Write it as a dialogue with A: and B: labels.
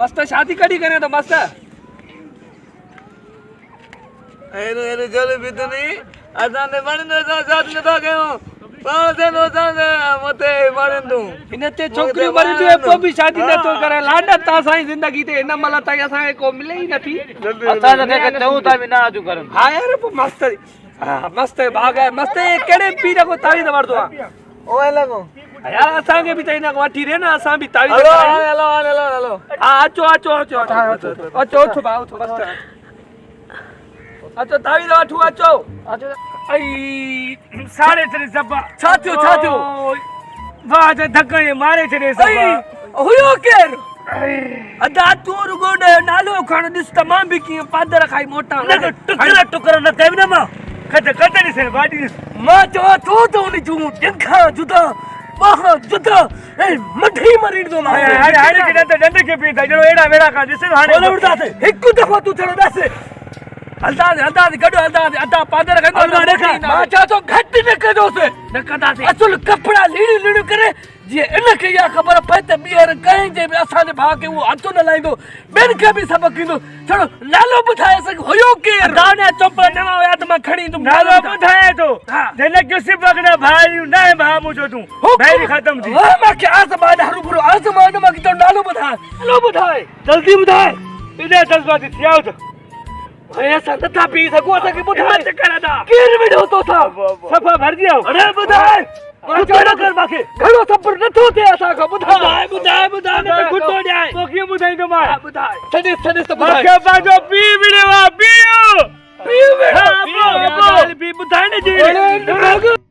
A: मस्त शादी कड़ी करे तो मस्त
B: एनु एनु चल बितनी असा ने मन न साथ न था गयो पाण से नो सा मते मारन तू
A: इनते छोकरी मरी जो को भी शादी न तो करे लाडा ता साई जिंदगी ते इन मला ता असा को मिले ही नथी
B: असा न के चऊ ता बिना आजू करन
A: हां यार मस्त हां मस्त भाग है मस्त केड़े पीर को ताली दवरदो
B: ओए लगो
A: यार असा के भी तइना वाठी रे ना असा भी ताली
B: हेलो हेलो हेलो हेलो
A: हां अचो अचो अचो अचो उठ बा उठ मस्त अचो ताली दवठू अचो अचो आई सारे तेरे सब छातो वाह जे धक्के मारे तेरे सब हुयो केर अदा तू रुगोडे नालो खण दिस तमाम भी की पादर खाई मोटा न टुकरा न कई न मा कटे नहीं से बाडी मां जो तू नी जू दिखा जुदा वाह जुदा ए मठी मरी दो मा हारे के डंड के पी था जो एड़ा वेड़ा का दिस हाने बोले उड़दा से एक दफा तू थड़ो दस हलदा गडो हलदा पादर खंदो ना देखा मां चा तो घट न कदो से न कदा से असल कपड़ा लीड़ी करे जे इन के या खबर पए त बियर कहीं जे असा ने भा के वो हथो न लाइंदो बेन के भी सबक किनो छोड़ो नालो बुधाए सक होयो के दाने चुप न आया त मैं खड़ी तुम नालो बुधाए तो जने के सिबक ना भाई ना भामु जो तू भाई खत्म थी हां मैं के आसमान हरू बुरो आसमान में की तो नालो बुधाए जल्दी बुधाए इने जज्बाती थियाओ तो ऐसा नथा पी सको असा के बुधाए मत करदा केर विडो तो था सफा भर दियो अरे बुधाए चोड़ा कर बाके घणो सबर न थो थे असा को बुधाए न गुटो जाए तो की बुधाई तो मां बुधाए छने तो बुधाए बाके बाजो पी विडवा पी विडवा पी बुधाए ने जी